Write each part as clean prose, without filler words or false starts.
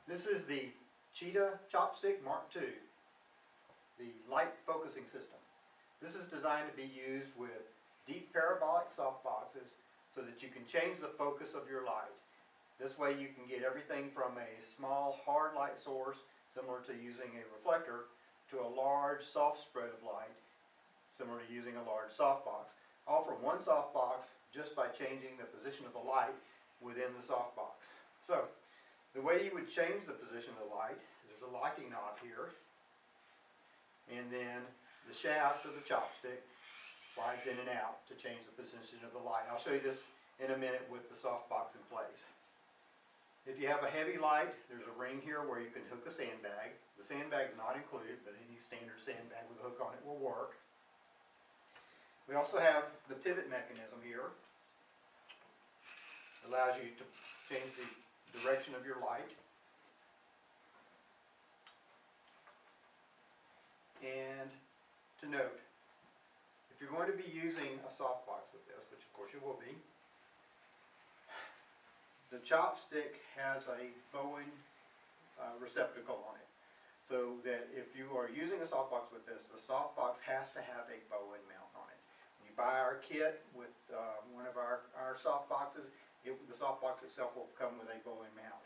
This is the Cheetah Chopstick Mark II, the light focusing system. This is designed to be used with deep parabolic softboxes so that you can change the focus of your light. This way you can get everything from a small hard light source, similar to using a reflector, to a large soft spread of light, similar to using a large softbox, all from one softbox just by changing the position of the light within the softbox. So, the way you would change the position of the light is there's a locking knob here, and then the shaft of the chopstick slides in and out to change the position of the light. I'll show you this in a minute with the softbox in place. If you have a heavy light, there's a ring here where you can hook a sandbag. The sandbag is not included, but any standard sandbag with a hook on it will work. We also have the pivot mechanism here. It allows you to change the direction of your light. And to note, if you're going to be using a softbox with this, which of course you will be, the chopstick has a bowing receptacle on it. So that if you are using a softbox with this, the softbox has to have a bow and mount on it. When you buy our kit with one of our softboxes, the softbox itself will come with a bow and mount.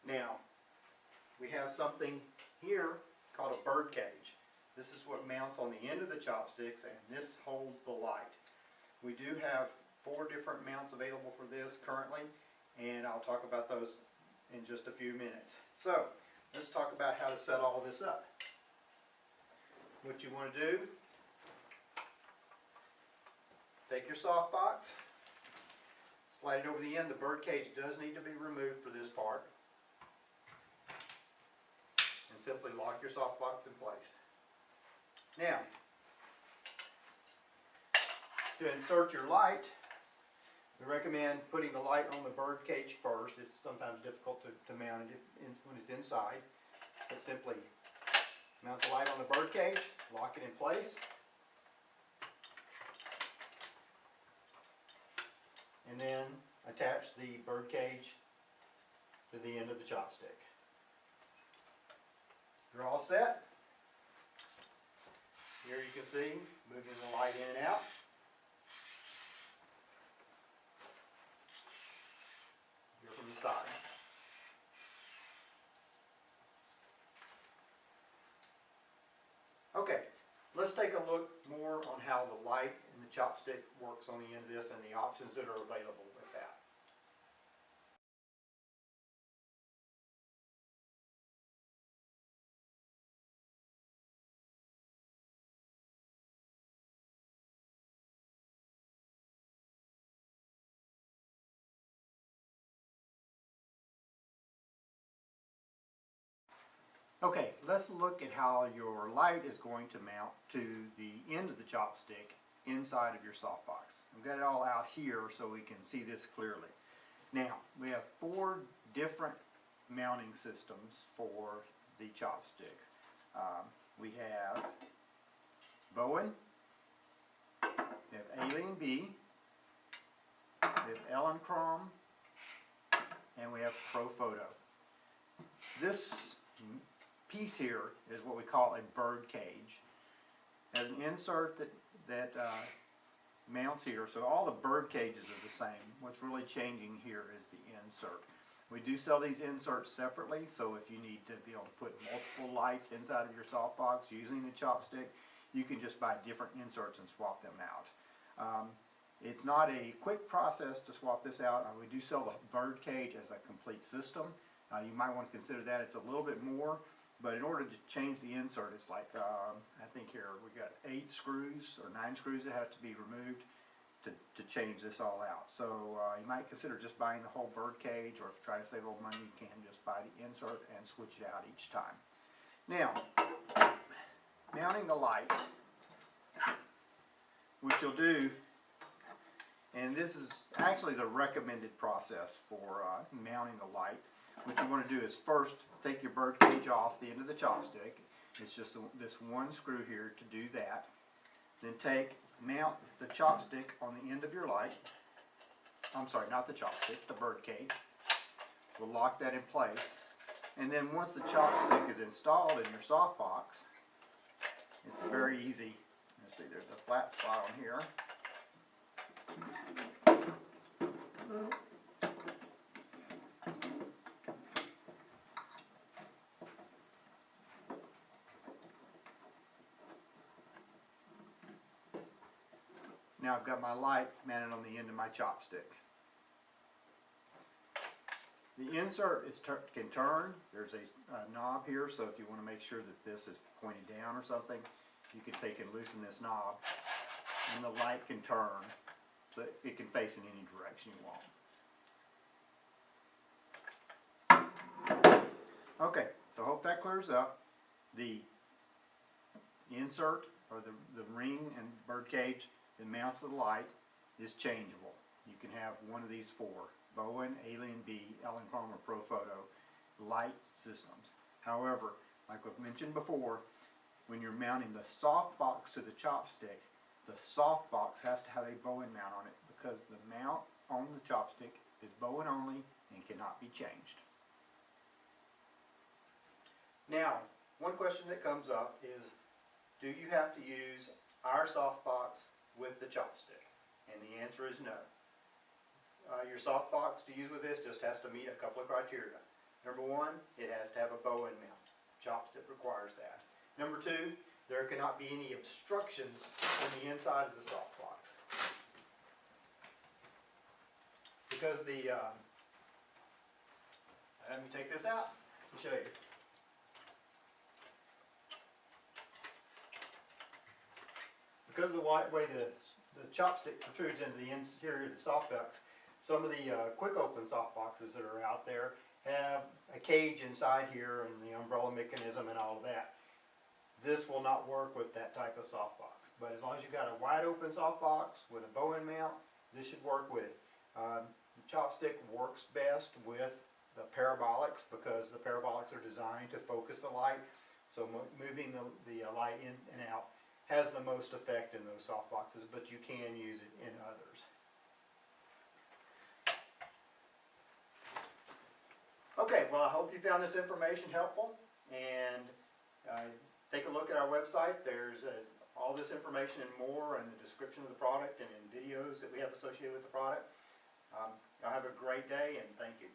Now, we have something here called a bird cage. This is what mounts on the end of the chopsticks, and this holds the light. We do have 4 different mounts available for this currently, and I'll talk about those in just a few minutes. So, let's talk about how to set all this up. What you want to do, take your softbox, slide it over the end. The bird cage does need to be removed for this part. And simply lock your softbox in place. Now, to insert your light, we recommend putting the light on the bird cage first. It's sometimes difficult to mount it when it's inside. But simply mount the light on the bird cage, lock it in place, and then attach the bird cage to the end of the chopstick. You're all set. Here you can see, moving the light in and out. Here from the side. Okay, let's take a look more on how the light and the chopstick works on the end of this and the options that are available with that. Okay, let's look at how your light is going to mount to the end of the chopstick inside of your softbox. We've got it all out here so we can see this clearly. Now, we have 4 different mounting systems for the chopstick. We have Bowen, we have Alien B, we have Ellen Crom, and we have Pro Photo. This piece here is what we call a bird cage. It has an insert that mounts here, so all the bird cages are the same. What's really changing here is the insert. We do sell these inserts separately, so if you need to be able to put multiple lights inside of your softbox using the chopstick, you can just buy different inserts and swap them out. It's not a quick process to swap this out. We do sell the bird cage as a complete system. You might want to consider that. It's a little bit more. But in order to change the insert, it's like, I think here we got 8 screws or 9 screws that have to be removed to change this all out. So you might consider just buying the whole bird cage, or if you try to save a little money, you can just buy the insert and switch it out each time. Now, mounting the light, what you'll do, and this is actually the recommended process for mounting the light. What you want to do is first take your bird cage off the end of the chopstick. It's just this one screw here to do that. Then mount the chopstick on the end of your light. I'm sorry, not the chopstick, the bird cage. We'll lock that in place. And then once the chopstick is installed in your softbox, it's very easy. Let's see, there's a flat spot on here. Now I've got my light mounted on the end of my chopstick. The insert can turn. There's a knob here, so if you want to make sure that this is pointed down or something, you can take and loosen this knob, and the light can turn so it can face in any direction you want. Okay, so I hope that clears up. The insert, or the ring and bird cage that mounts the light, is changeable. You can have one of these four: Bowen, Alien B, Elinchrom, or Profoto light systems. However, like we've mentioned before, when you're mounting the softbox to the chopstick, the softbox has to have a Bowen mount on it because the mount on the chopstick is Bowen only and cannot be changed. Now, one question that comes up is, do you have to use our softbox with the chopstick? And the answer is no. Your softbox to use with this just has to meet a couple of criteria. Number one, it has to have a Bowen mount. Chopstick requires that. Number two, there cannot be any obstructions on the inside of the softbox. Because let me take this out and show you. Because of the way the chopstick protrudes into the interior of the softbox, some of the quick open softboxes that are out there have a cage inside here and the umbrella mechanism and all of that. This will not work with that type of softbox. But as long as you've got a wide open softbox with a Bowen mount, this should work with it. The chopstick works best with the parabolics because the parabolics are designed to focus the light. So moving the light in and out has the most effect in those softboxes, but you can use it in others. Okay, well, I hope you found this information helpful, and take a look at our website. There's all this information and more in the description of the product and in videos that we have associated with the product. Y'all have a great day, and thank you.